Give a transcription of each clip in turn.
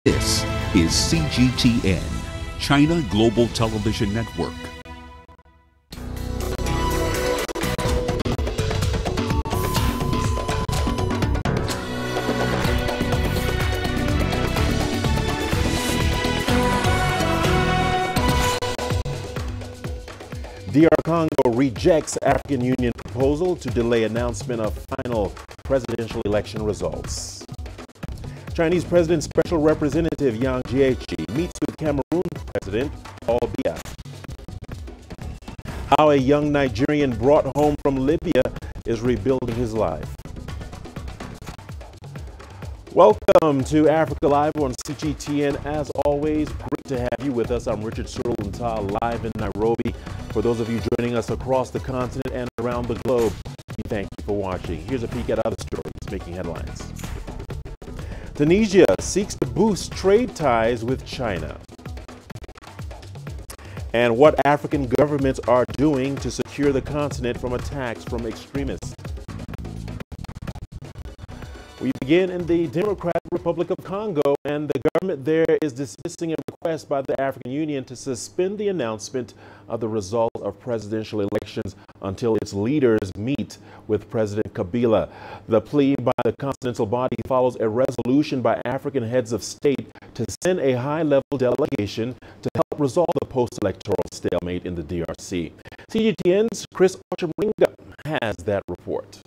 This is CGTN, China Global Television Network. DR Congo rejects African Union proposal to delay announcement of final presidential election results. Chinese President's Special Representative Yang Jiechi meets with Cameroon President Paul Biya. How a young Nigerian brought home from Libya is rebuilding his life. Welcome to Africa Live on CGTN. As always, great to have you with us. I'm Richard Surulunta, live in Nairobi. For those of you joining us across the continent and around the globe, we thank you for watching. Here's a peek at other stories making headlines. Tunisia seeks to boost trade ties with China. And what African governments are doing to secure the continent from attacks from extremists. We begin in the Democratic Republic of Congo, and the government there is dismissing a request by the African Union to suspend the announcement of the result of presidential elections until its leaders meet with President Kabila. The plea by the continental body follows a resolution by African heads of state to send a high-level delegation to help resolve the post-electoral stalemate in the DRC. CGTN's Chris Ochamuringa has that report.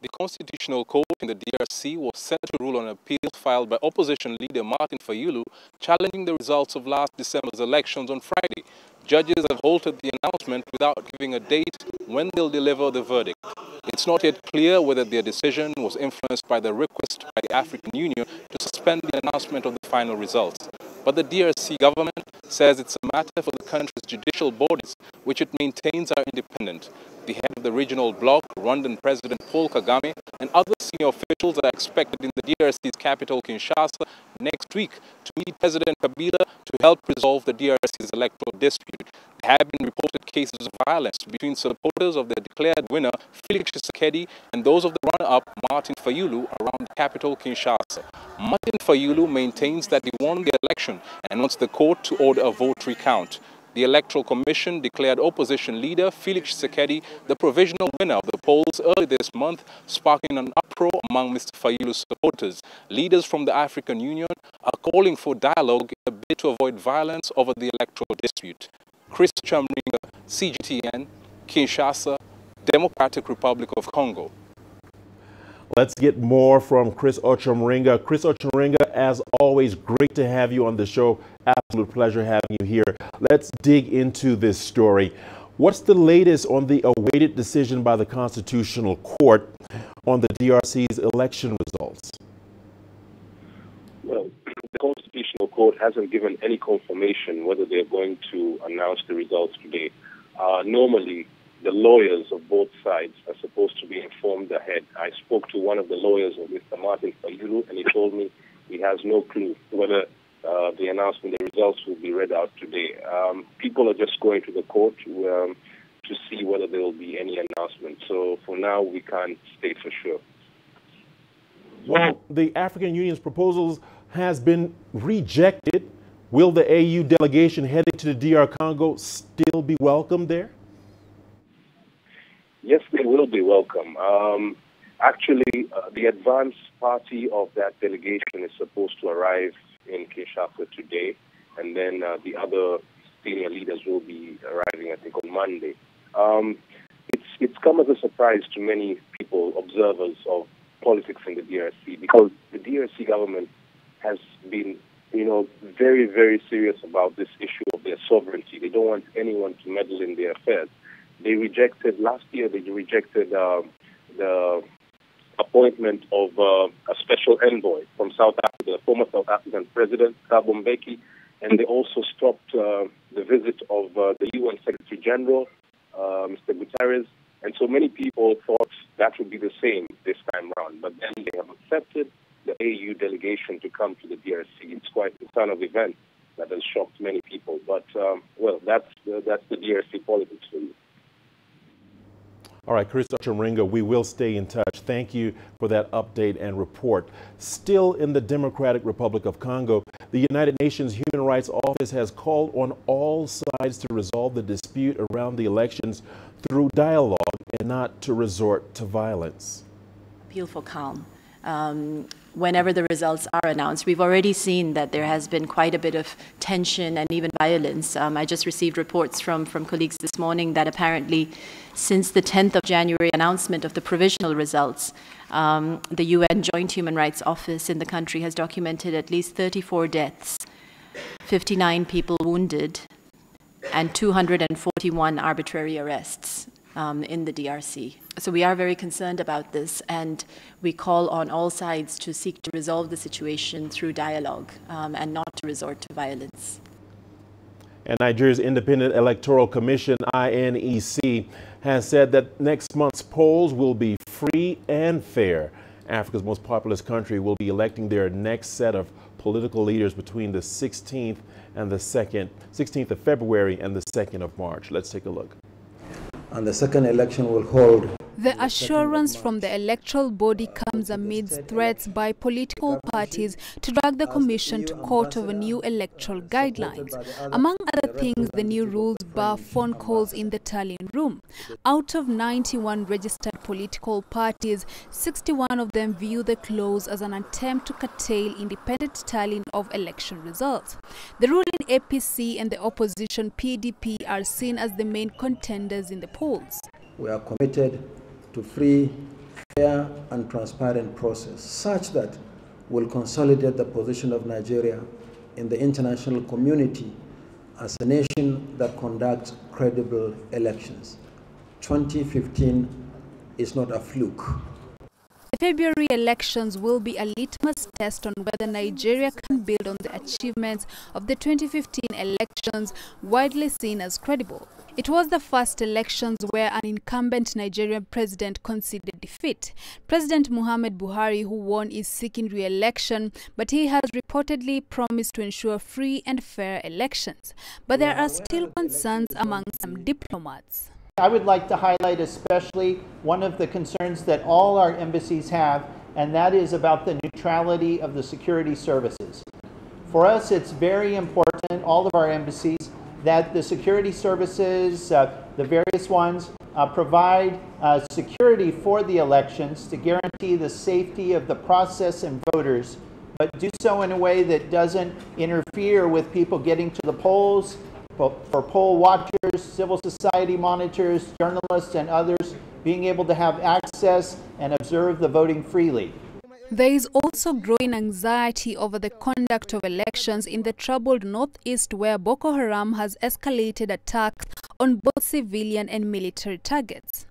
The Constitutional Court in the DRC was set to rule on appeals filed by opposition leader Martin Fayulu challenging the results of last December's elections on Friday. Judges have halted the announcement without giving a date when they'll deliver the verdict. It's not yet clear whether their decision was influenced by the request by the African Union to suspend the announcement of the final results. But the DRC government says it's a matter for the country's judicial bodies, which it maintains are independent. The head of the regional bloc, Rwandan President Paul Kagame, and other senior officials are expected in the DRC's capital, Kinshasa, next week to meet President Kabila to help resolve the DRC's electoral dispute. There have been reported cases of violence between supporters of the declared winner, Felix Tshisekedi, and those of the runner-up, Martin Fayulu, around the capital, Kinshasa. Martin Fayulu maintains that he won the election and wants the court to order a vote recount. The Electoral Commission declared opposition leader Felix Tshisekedi the provisional winner of the polls early this month, sparking an uproar among Mr. Fayulu's supporters. Leaders from the African Union are calling for dialogue in a bid to avoid violence over the electoral dispute. Chris Ochamuringa, CGTN, Kinshasa, Democratic Republic of Congo. Let's get more from Chris Ochamuringa. Chris Ochamuringa, as always, great to have you on the show. Absolute pleasure having you here. Let's dig into this story. What's the latest on the awaited decision by the Constitutional Court on the DRC's election results? Well, the Constitutional Court hasn't given any confirmation whether they're going to announce the results today. Normally, the lawyers of both sides are supposed to be informed ahead. I spoke to one of the lawyers of Mr. Martin Fayulu, and he told me he has no clue whether the announcement, the results will be read out today. People are just going to the court to see whether there will be any announcement. So for now, we can't state for sure. Well, the African Union's proposals has been rejected. Will the AU delegation headed to the DR Congo still be welcome there? Yes, they will be welcome. Actually, the advance party of that delegation is supposed to arrive in Kinshasa today, and then the other senior leaders will be arriving, I think, on Monday. It's come as a surprise to many people, observers of politics in the DRC, because the DRC government has been, very, very serious about this issue of their sovereignty. They don't want anyone to meddle in their affairs. Last year they rejected the appointment of a special envoy from South Africa, the former South African President, Thabo Mbeki, and they also stopped the visit of the UN Secretary General, Mr. Guterres, and so many people thought that would be the same this time around, but then they have accepted the AU delegation to come to the DRC. It's quite a ton of event that has shocked many people, but well, that's the DRC politics for you. All right, Chris Ocharinga, we will stay in touch. Thank you for that update and report. Still in the Democratic Republic of Congo, the United Nations Human Rights Office has called on all sides to resolve the dispute around the elections through dialogue and not to resort to violence. Appeal for calm. Whenever the results are announced, we've already seen that there has been quite a bit of tension and even violence. I just received reports from colleagues this morning that apparently since the 10th of January announcement of the provisional results, the UN Joint Human Rights Office in the country has documented at least 34 deaths, 59 people wounded, and 241 arbitrary arrests in the DRC. So we are very concerned about this, and we call on all sides to seek to resolve the situation through dialogue and not to resort to violence. And Nigeria's Independent Electoral Commission, INEC, has said that next month's polls will be free and fair. Africa's most populous country will be electing their next set of political leaders between the 16th of February and the 2nd of March. Let's take a look. And the second election will hold. The assurance from the electoral body comes amidst threats by political parties to drag the commission to court over new electoral guidelines. Among other things, the new rules bar phone calls in the tallying room. Out of 91 registered political parties, 61 of them view the clause as an attempt to curtail independent tallying of election results. The ruling APC and the opposition PDP are seen as the main contenders in the polls. We are committed to free, fair and transparent process such that will consolidate the position of Nigeria in the international community as a nation that conducts credible elections. 2015 is not a fluke. The February elections will be a litmus test on whether Nigeria can build on the achievements of the 2015 elections, widely seen as credible. It was the first elections where an incumbent Nigerian president conceded defeat. President Muhammad Buhari, who won, is seeking re-election, but he has reportedly promised to ensure free and fair elections. But there are still concerns among some diplomats. I would like to highlight especially one of the concerns that all our embassies have, and that is about the neutrality of the security services. For us, it's very important, all of our embassies, that the security services, the various ones, provide security for the elections to guarantee the safety of the process and voters, but do so in a way that doesn't interfere with people getting to the polls, for poll watchers, civil society monitors, journalists, and others being able to have access and observe the voting freely. There is also growing anxiety over the conduct of elections in the troubled northeast, where Boko Haram has escalated attacks on both civilian and military targets.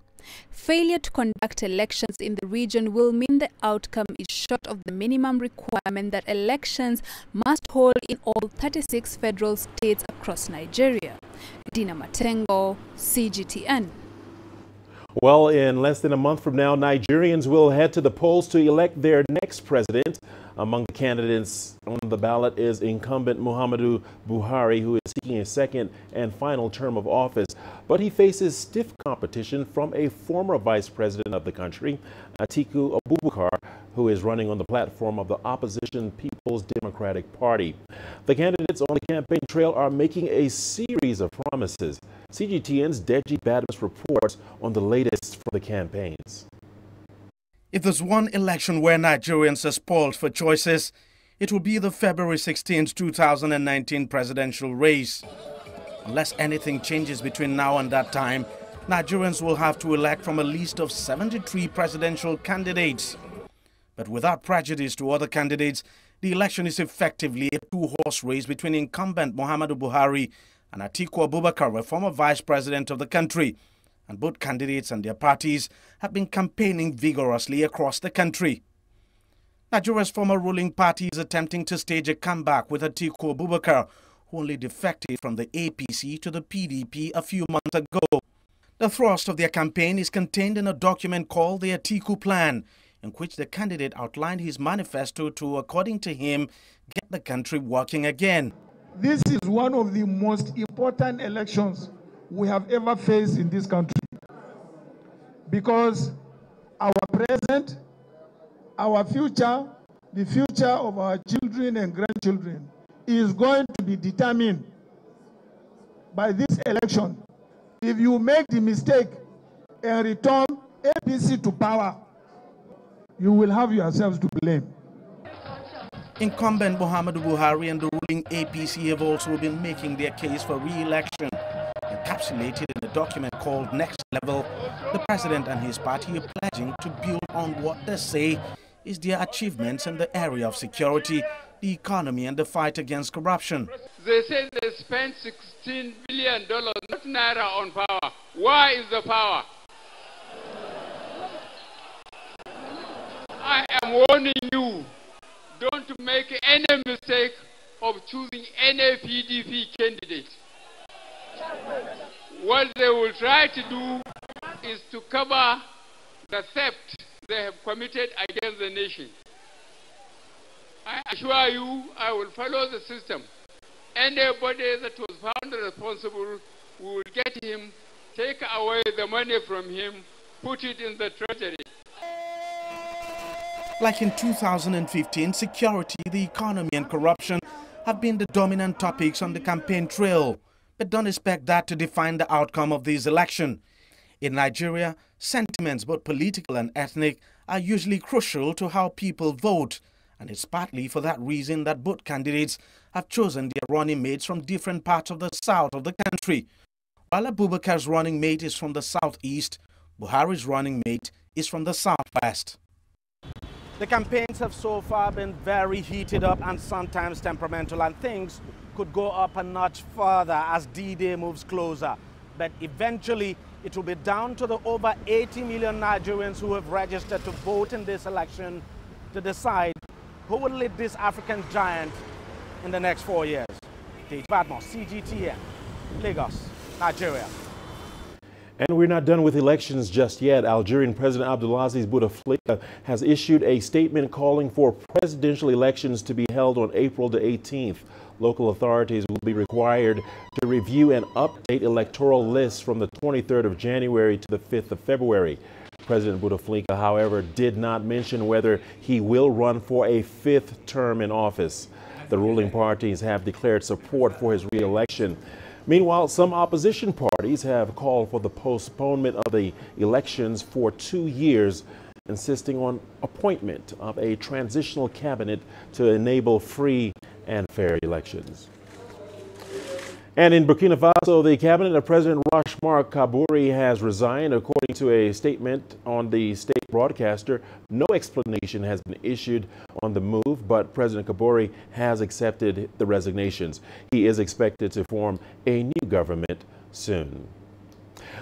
Failure to conduct elections in the region will mean the outcome is short of the minimum requirement that elections must hold in all 36 federal states across Nigeria. Dina Matengo, CGTN. Well, in less than a month from now, Nigerians will head to the polls to elect their next president. Among the candidates on the ballot is incumbent Muhammadu Buhari, who is seeking a second and final term of office. But he faces stiff competition from a former vice president of the country, Atiku Abubakar, who is running on the platform of the opposition People's Democratic Party. The candidates on the campaign trail are making a series of promises. CGTN's Deji Badmus reports on the latest from the campaigns. If there's one election where Nigerians are spoiled for choices, it will be the February 16, 2019 presidential race. Unless anything changes between now and that time, Nigerians will have to elect from a list of 73 presidential candidates. But without prejudice to other candidates, the election is effectively a two-horse race between incumbent Muhammadu Buhari and Atiku Abubakar, a former vice president of the country. And both candidates and their parties have been campaigning vigorously across the country. Nigeria's former ruling party is attempting to stage a comeback with Atiku Abubakar, who only defected from the APC to the PDP a few months ago. The thrust of their campaign is contained in a document called the Atiku Plan, in which the candidate outlined his manifesto to, according to him, get the country working again. This is one of the most important elections we have ever faced in this country. because our present, our future, the future of our children and grandchildren is going to be determined by this election. If you make the mistake and return APC to power, you will have yourselves to blame. Incumbent Muhammadu Buhari and the ruling APC have also been making their case for re-election. Encapsulated in a document called Next Level, the president and his party are pledging to build on what they say is their achievements in the area of security, the economy and the fight against corruption. They say they spent $16 billion, not naira, on power. Why is the power? I am warning you, don't make any mistake of choosing any PDP candidate. What they will try to do is to cover the theft they have committed against the nation. I assure you, I will follow the system. Anybody that was found responsible, we will get him, take away the money from him, put it in the treasury. Like in 2015, security, the economy and corruption have been the dominant topics on the campaign trail. But don't expect that to define the outcome of this election. In Nigeria, sentiments, both political and ethnic, are usually crucial to how people vote. And it's partly for that reason that both candidates have chosen their running mates from different parts of the south of the country. While Abubakar's running mate is from the southeast, Buhari's running mate is from the southwest. The campaigns have so far been very heated up and sometimes temperamental, and things could go up a notch further as D-Day moves closer. But eventually, it will be down to the over 80 million Nigerians who have registered to vote in this election to decide who will lead this African giant in the next 4 years. Badmos, CGTN, Lagos, Nigeria. And we're not done with elections just yet. Algerian President Abdelaziz Bouteflika has issued a statement calling for presidential elections to be held on April the 18th. Local authorities will be required to review and update electoral lists from the 23rd of January to the 5th of February. President Bouteflika, however, did not mention whether he will run for a 5th term in office. The ruling parties have declared support for his re-election. Meanwhile, some opposition parties have called for the postponement of the elections for 2 years, insisting on appointment of a transitional cabinet to enable free and fair elections. And in Burkina Faso, the cabinet of President Roch-Marc Kabore has resigned. According to a statement on the state broadcaster, no explanation has been issued on the move, but President Kabore has accepted the resignations. He is expected to form a new government soon.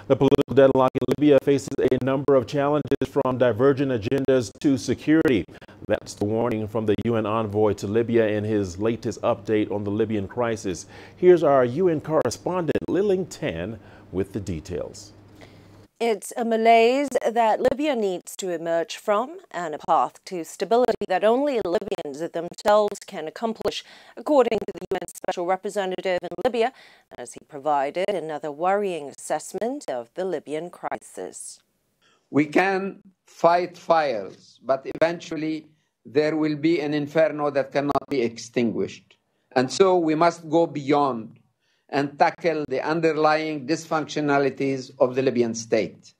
The political deadlock in Libya faces a number of challenges, from divergent agendas to security. That's the warning from the UN envoy to Libya in his latest update on the Libyan crisis. Here's our UN correspondent, Liling Tan, with the details. It's a malaise that Libya needs to emerge from, and a path to stability that only Libyans themselves can accomplish, according to the UN Special Representative in Libya, as he provided another worrying assessment of the Libyan crisis. We can fight fires, but eventually there will be an inferno that cannot be extinguished. And so we must go beyond and tackle the underlying dysfunctionalities of the Libyan state.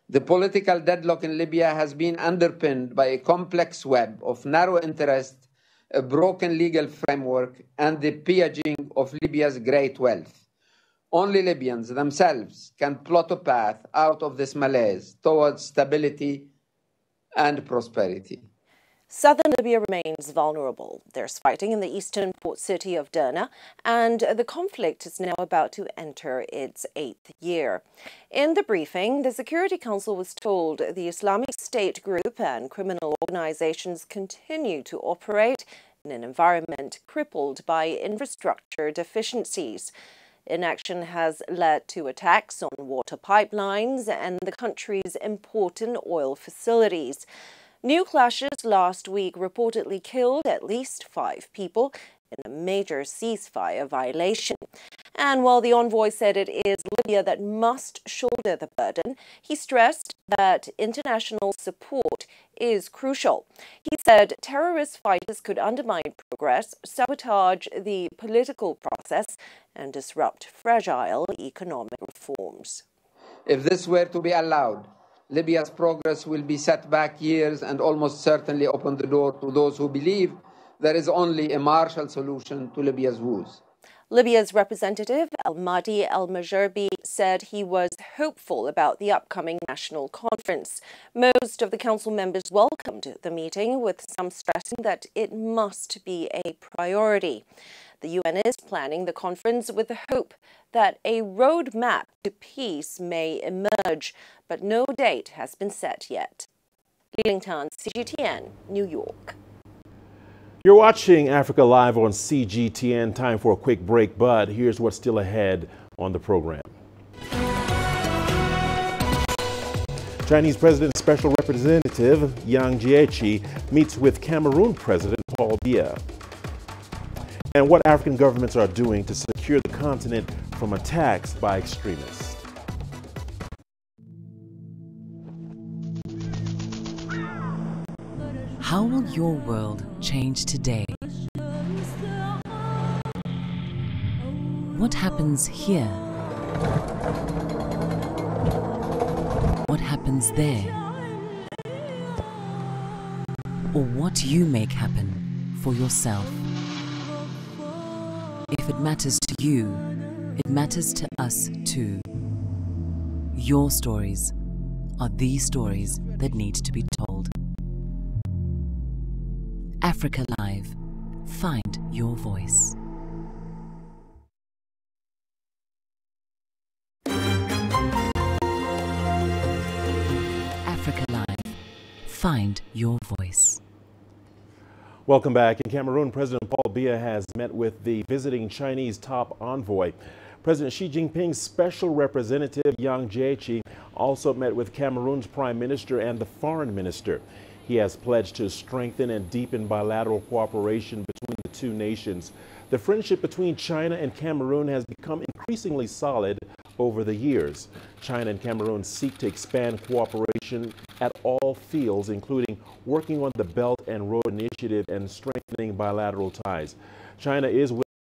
The political deadlock in Libya has been underpinned by a complex web of narrow interest, a broken legal framework, and the pillaging of Libya's great wealth. Only Libyans themselves can plot a path out of this malaise towards stability and prosperity. Southern Libya remains vulnerable. There's fighting in the eastern port city of Derna, and the conflict is now about to enter its 8th year. In the briefing, the Security Council was told the Islamic State group and criminal organizations continue to operate in an environment crippled by infrastructure deficiencies. Inaction has led to attacks on water pipelines and the country's important oil facilities. New clashes last week reportedly killed at least 5 people in a major ceasefire violation. And while the envoy said it is Libya that must shoulder the burden, he stressed that international support is crucial. He said terrorist fighters could undermine progress, sabotage the political process, and disrupt fragile economic reforms. If this were to be allowed, Libya's progress will be set back years and almost certainly open the door to those who believe there is only a Marshall solution to Libya's woes. Libya's representative, Al-Mahdi al-Majerbi, said he was hopeful about the upcoming national conference. Most of the council members welcomed the meeting, with some stressing that it must be a priority. The UN is planning the conference with the hope that a roadmap to peace may emerge, but no date has been set yet. Li Lingtan, CGTN, New York. You're watching Africa Live on CGTN. Time for a quick break, but here's what's still ahead on the program. Chinese President's Special Representative Yang Jiechi meets with Cameroon President Paul Biya. And what African governments are doing to secure the continent from attacks by extremists. How will your world change today? What happens here? What happens there? Or what you make happen for yourself? If it matters to you, it matters to us too. Your stories are the stories that need to be told. Africa Live. Find your voice. Africa Live. Find your voice. Welcome back. In Cameroon, President Paul Biya has met with the visiting Chinese top envoy. President Xi Jinping's special representative Yang Jiechi also met with Cameroon's prime minister and the foreign minister. He has pledged to strengthen and deepen bilateral cooperation between the two nations. The friendship between China and Cameroon has become increasingly solid over the years. China and Cameroon seek to expand cooperation at all fields, including working on the Belt and Road Initiative and strengthening bilateral ties. China is willing